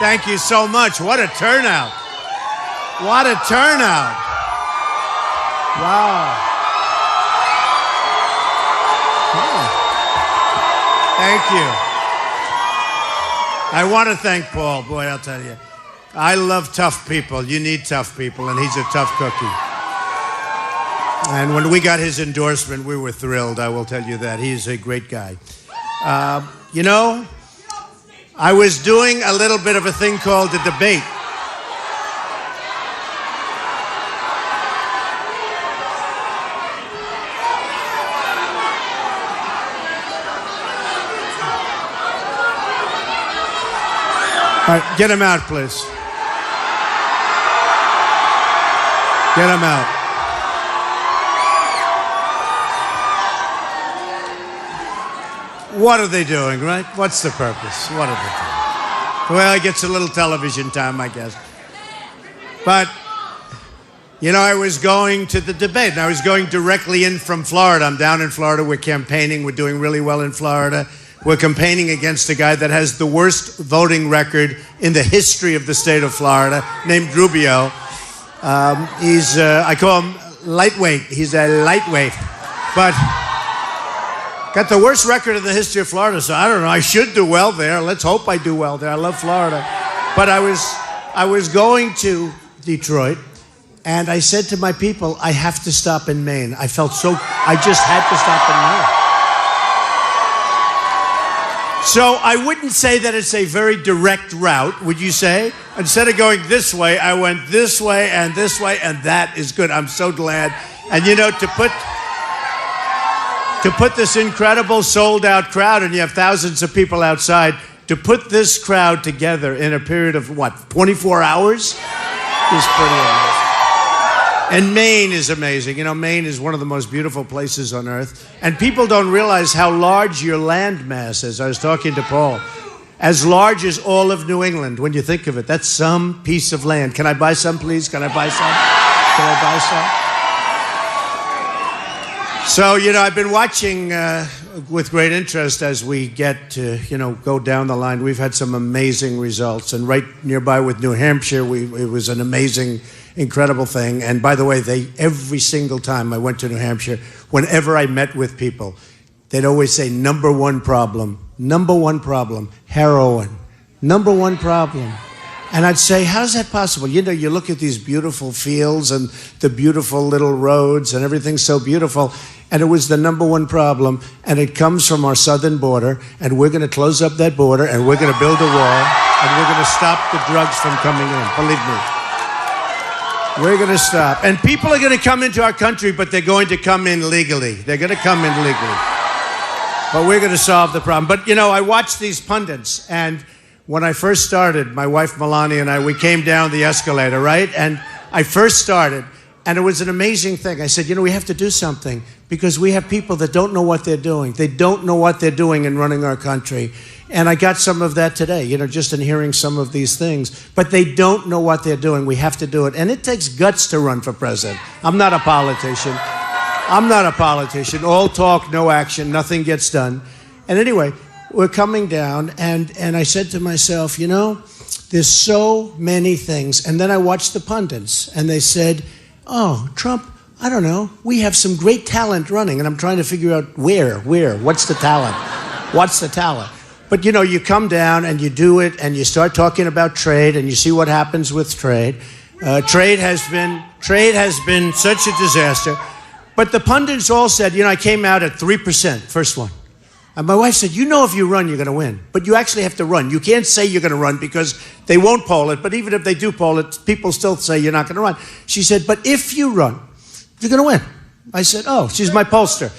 Thank you so much. What a turnout. What a turnout. Wow. Oh. Thank you. I want to thank Paul. Boy, I'll tell you. I love tough people. You need tough people, and he's a tough cookie. And when we got his endorsement, we were thrilled. I will tell you that. He's a great guy. You know, I was doing a little bit of a thing called a debate. All right, get him out, please. Get him out. What are they doing, right? What's the purpose? What are they doing? Well, he gets a little television time, I guess. But, you know, I was going to the debate, and I was going directly in from Florida. I'm down in Florida. We're campaigning. We're doing really well in Florida. We're campaigning against a guy that has the worst voting record in the history of the state of Florida, named Rubio. I call him lightweight. He's a lightweight. But got the worst record in the history of Florida, so I don't know. I should do well there. Let's hope I do well there. I love Florida. But I was going to Detroit, and I said to my people, I have to stop in Maine. I just had to stop in Maine. So I wouldn't say that it's a very direct route, would you say? Instead of going this way, I went this way, and that is good. I'm so glad. And you know, to put this incredible sold-out crowd, and you have thousands of people outside, to put this crowd together in a period of, 24 hours? Is pretty amazing. And Maine is amazing. You know, Maine is one of the most beautiful places on earth. And people don't realize how large your land mass is. I was talking to Paul. As large as all of New England, when you think of it. That's some piece of land. Can I buy some, please? Can I buy some? Can I buy some? So, you know, I've been watching with great interest as we get to, go down the line. We've had some amazing results. And right nearby with New Hampshire, it was an amazing, incredible thing. And by the way, every single time I went to New Hampshire, whenever I met with people, they'd always say, number one problem, heroin. Number one problem. And I'd say, how's that possible? You know, you look at these beautiful fields and the beautiful little roads and everything's so beautiful. And it was the number one problem. And it comes from our southern border. And we're going to close up that border. And we're going to build a wall. And we're going to stop the drugs from coming in. Believe me. We're going to stop. And people are going to come into our country, but they're going to come in legally. They're going to come in legally. But we're going to solve the problem. But, you know, I watched these pundits. And when I first started, my wife Melania and we came down the escalator, right? And I first started, and it was an amazing thing. I said, you know, we have to do something because we have people that don't know what they're doing. They don't know what they're doing in running our country. And I got some of that today, you know, just in hearing some of these things. But they don't know what they're doing. We have to do it. And it takes guts to run for president. I'm not a politician. All talk, no action, nothing gets done. And anyway, we're coming down, and I said to myself, you know, there's so many things. And then I watched the pundits, and they said, oh, Trump, I don't know, we have some great talent running. And I'm trying to figure out where, what's the talent? But, you know, you come down and you do it, and you start talking about trade, and you see what happens with trade. Trade has been such a disaster. But the pundits all said, you know, I came out at 3%, first one. And my wife said, you know, if you run, you're going to win. But you actually have to run. You can't say you're going to run because they won't poll it. But even if they do poll it, people still say you're not going to run. She said, but if you run, you're going to win. I said, oh, she's my pollster.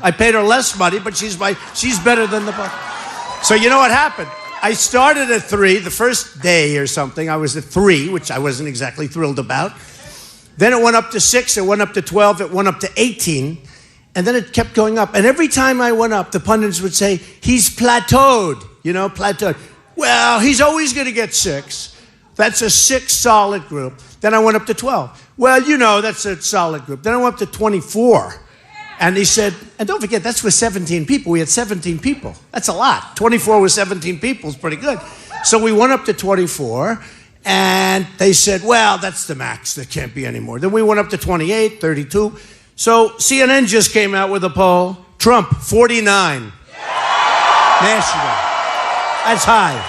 I paid her less money, but she's better than the pollster. So you know what happened? I started at 3 the first day or something. I was at 3, which I wasn't exactly thrilled about. Then it went up to 6. It went up to 12. It went up to 18. And then it kept going up. And every time I went up, the pundits would say, he's plateaued. Well, he's always going to get 6. That's a 6 solid group. Then I went up to 12. Well, you know, that's a solid group. Then I went up to 24. And he said, and don't forget, that's with 17 people. We had 17 people. That's a lot. 24 with 17 people is pretty good. So we went up to 24, and they said, well, that's the max. There can't be any more. Then we went up to 28, 32. So CNN just came out with a poll. Trump, 49. National. That's high.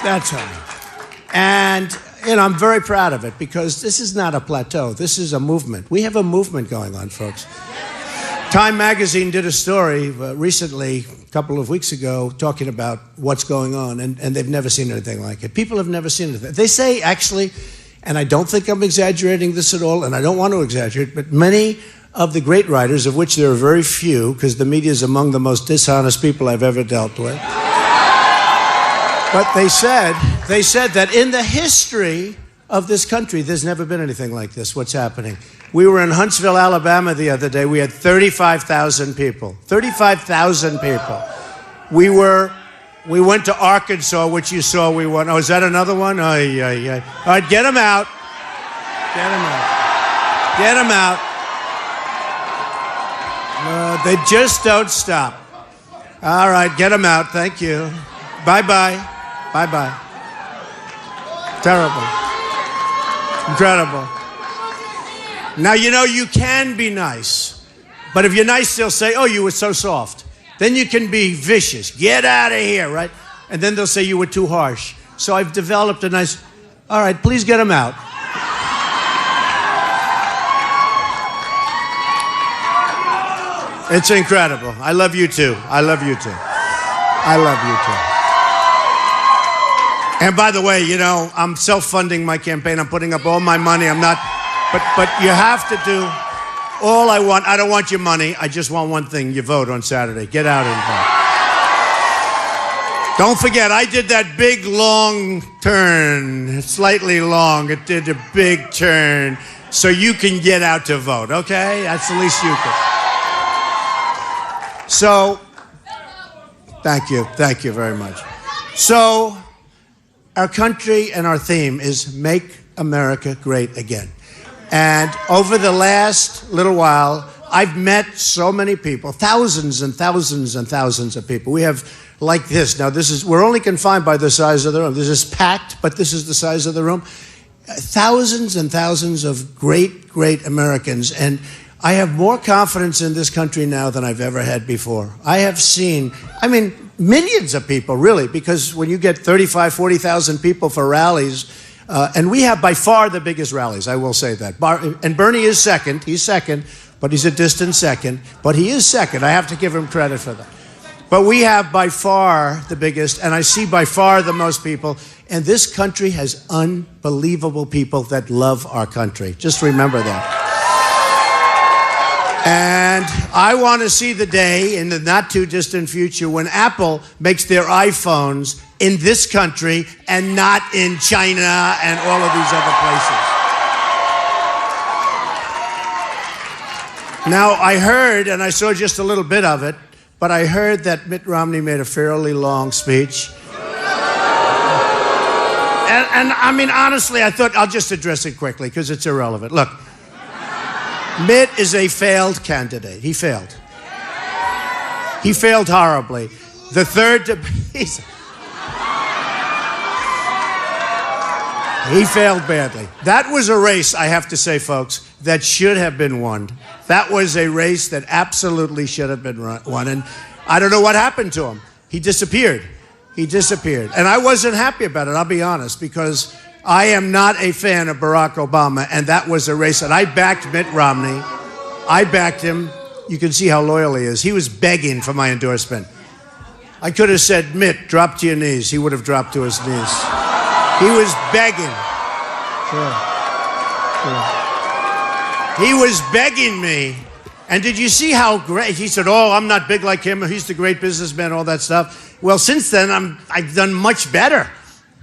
That's high. And, I'm very proud of it because this is not a plateau. This is a movement. We have a movement going on, folks. Time magazine did a story recently, a couple of weeks ago, talking about what's going on, and they've never seen anything like it. People have never seen anything. They say, actually, and I don't think I'm exaggerating this at all, and I don't want to exaggerate, but many of the great writers, of which there are very few, because the media is among the most dishonest people I've ever dealt with, but they said that in the history of this country, there's never been anything like this, what's happening. We were in Huntsville, Alabama the other day. We had 35,000 people. 35,000 people. We went to Arkansas, which you saw we won. Oh, is that another one? Oh, yeah. All right, get them out. Get them out. Get them out. They just don't stop. All right, get them out. Thank you. Bye-bye. Bye-bye. Terrible. Incredible. Now, you can be nice. But if you're nice, they'll say, oh, you were so soft. Then you can be vicious. Get out of here, right? And then they'll say you were too harsh. So I've developed a nice, all right, please get them out. It's incredible. I love you too. I love you too. I love you too. And by the way, I'm self-funding my campaign. I'm putting up all my money. I'm not... But you have to do all I want. I don't want your money. I just want one thing. You vote on Saturday. Get out and vote. Don't forget, I did that big, long turn. Slightly long. It did a big turn. So you can get out to vote, okay? That's the least you can. So, thank you. Thank you very much. So, our country and our theme is Make America Great Again. And over the last little while, I've met so many people, thousands and thousands and thousands of people. We have like this. Now, we're only confined by the size of the room. This is packed, but this is the size of the room. Thousands and thousands of great, great Americans. And I have more confidence in this country now than I've ever had before. I have seen, millions of people, really, because when you get 35, 40,000 people for rallies, and we have by far the biggest rallies, I will say that. And Bernie is second. He's second, but he's a distant second. But he is second. I have to give him credit for that. But we have by far the biggest, and I see by far the most people. And this country has unbelievable people that love our country. Just remember that. And I want to see the day in the not too distant future when Apple makes their iPhones in this country and not in China and all of these other places. Now, I heard, and I saw just a little bit of it, but I heard that Mitt Romney made a fairly long speech. And honestly, I thought I'll just address it quickly because it's irrelevant. Look, Mitt is a failed candidate. He failed. He failed horribly. The third debate... He failed badly. That was a race, I have to say, folks, that should have been won. That was a race that absolutely should have been won. And I don't know what happened to him. He disappeared. He disappeared. And I wasn't happy about it, I'll be honest, because I am not a fan of Barack Obama, and that was a race. And I backed Mitt Romney. I backed him. You can see how loyal he is. He was begging for my endorsement. I could have said, Mitt, drop to your knees. He would have dropped to his knees. He was begging. Sure. He was begging me. And did you see how great? He said, oh, I'm not big like him. He's the great businessman, all that stuff. Well, since then, I've done much better.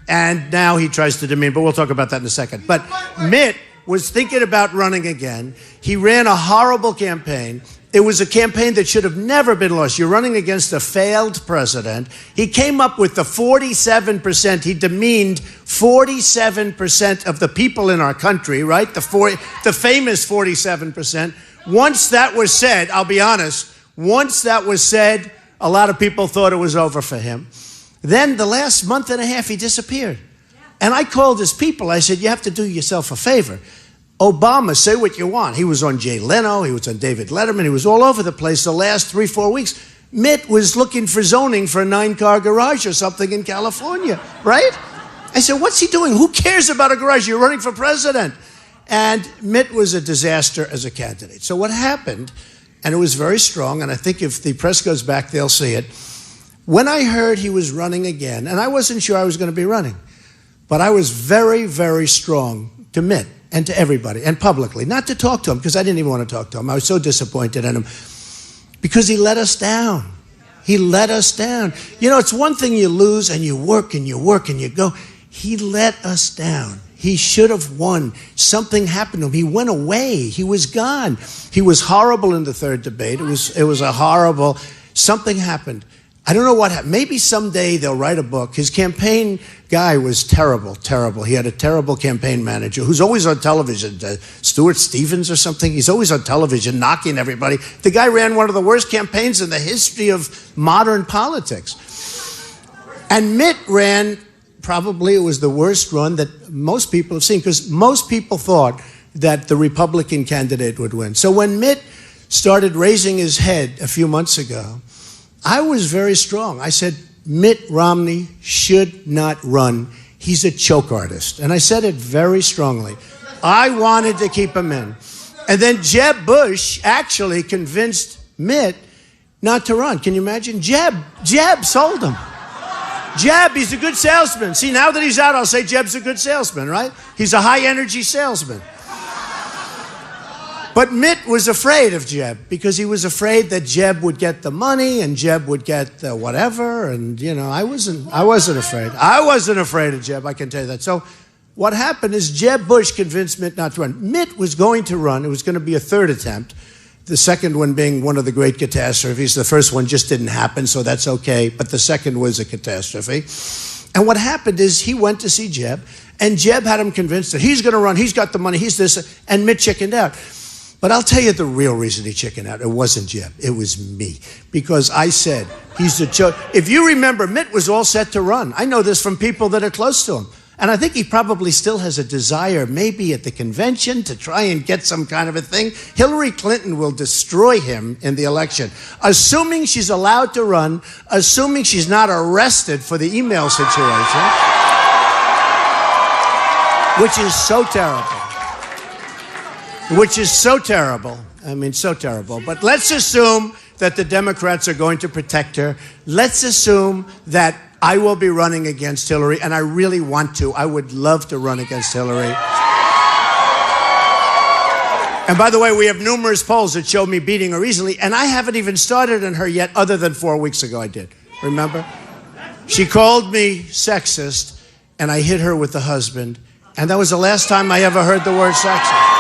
And now he tries to demean, but we'll talk about that in a second. But Mitt was thinking about running again. He ran a horrible campaign. It was a campaign that should have never been lost. You're running against a failed president. He came up with the 47%. He demeaned 47% of the people in our country, right? The famous 47%. Once that was said, I'll be honest, once that was said, a lot of people thought it was over for him. Then the last month and a half, he disappeared. And I called his people. I said, you have to do yourself a favor. Obama, say what you want. He was on Jay Leno. He was on David Letterman. He was all over the place the last 3-4 weeks. Mitt was looking for zoning for a 9-car garage or something in California, right? I said, what's he doing? Who cares about a garage? You're running for president. And Mitt was a disaster as a candidate. So what happened, and it was very strong, and I think if the press goes back, they'll see it. When I heard he was running again, and I wasn't sure I was going to be running, but I was very, very strong to Mitt and to everybody, and publicly, not to talk to him, because I didn't even want to talk to him. I was so disappointed in him, because he let us down. He let us down. You know, it's one thing you lose, and you work, and you work, and you go. He let us down. He should have won. Something happened to him. He went away. He was gone. He was horrible in the third debate. It was a horrible, something happened. I don't know what happened. Maybe someday they'll write a book. His campaign guy was terrible, terrible. He had a terrible campaign manager who's always on television, Stuart Stevens or something. He's always on television knocking everybody. The guy ran one of the worst campaigns in the history of modern politics. And Mitt ran, probably it was the worst run that most people have seen, because most people thought that the Republican candidate would win. So when Mitt started raising his head a few months ago, I was very strong. I said, Mitt Romney should not run. He's a choke artist. And I said it very strongly. I wanted to keep him in. And then Jeb Bush actually convinced Mitt not to run. Can you imagine? Jeb sold him. Jeb, he's a good salesman. See, now that he's out, I'll say Jeb's a good salesman, right? He's a high-energy salesman. But Mitt was afraid of Jeb, because he was afraid that Jeb would get the money and Jeb would get the whatever. And, you know, I wasn't afraid. I wasn't afraid of Jeb, I can tell you that. So what happened is Jeb Bush convinced Mitt not to run. Mitt was going to run. It was going to be a third attempt, the second one being one of the great catastrophes. The first one just didn't happen, so that's okay. But the second was a catastrophe. And what happened is he went to see Jeb, and Jeb had him convinced that he's going to run, he's got the money, he's this, and Mitt chickened out. But I'll tell you the real reason he chickened out. It wasn't Jeb. It was me. Because I said, he's the choke. If you remember, Mitt was all set to run. I know this from people that are close to him. And I think he probably still has a desire, maybe at the convention, to try and get some kind of a thing. Hillary Clinton will destroy him in the election. Assuming she's allowed to run, assuming she's not arrested for the email situation, which is so terrible. Which is so terrible. I mean, so terrible. But let's assume that the Democrats are going to protect her. Let's assume that I will be running against Hillary, and I really want to. I would love to run against Hillary. And by the way, we have numerous polls that show me beating her easily, and I haven't even started on her yet, other than 4 weeks ago I did. Remember? She called me sexist, and I hit her with the husband, and that was the last time I ever heard the word sexist.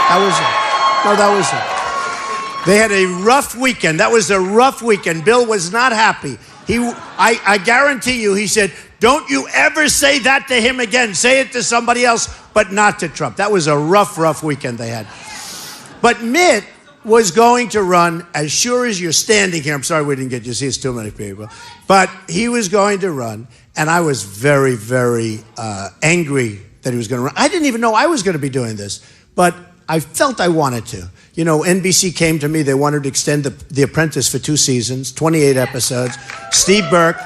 That was it. No, that was it. They had a rough weekend. That was a rough weekend. Bill was not happy. I guarantee you, he said, don't you ever say that to him again. Say it to somebody else, but not to Trump. That was a rough, rough weekend they had. But Mitt was going to run, as sure as you're standing here. I'm sorry we didn't get you to see, it's too many people. But he was going to run, and I was very, very angry that he was going to run. I didn't even know I was going to be doing this, but I felt I wanted to. You know, NBC came to me. They wanted to extend The Apprentice for 2 seasons, 28 episodes. Steve Burke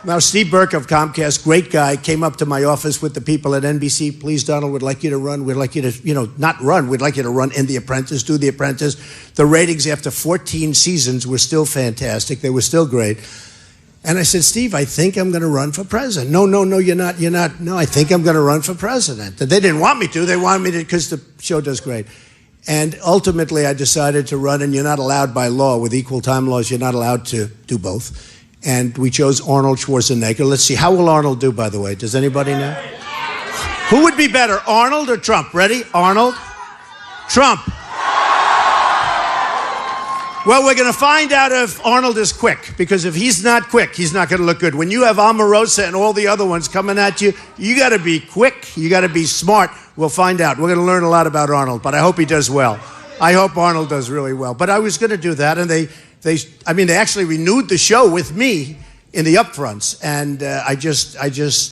of Comcast, great guy, came up to my office with the people at NBC. Please, Donald, we'd like you to run. We'd like you to, not run. We'd like you to run in The Apprentice, do The Apprentice. The ratings after 14 seasons were still fantastic. They were still great. And I said, Steve, I think I'm going to run for president. No, you're not. No, I think I'm going to run for president. They didn't want me to. They wanted me to because the show does great. And ultimately, I decided to run, and you're not allowed by law, with equal time laws, you're not allowed to do both. And we chose Arnold Schwarzenegger. Let's see, how will Arnold do, by the way? Does anybody know? Who would be better, Arnold or Trump? Ready? Arnold? Trump. Well, we're going to find out if Arnold is quick, because if he's not quick, he's not going to look good. When you have Omarosa and all the other ones coming at you, you got to be quick, you got to be smart. We'll find out. We're going to learn a lot about Arnold, but I hope he does well. I hope Arnold does really well. But I was going to do that, and they actually renewed the show with me in the upfronts, and I just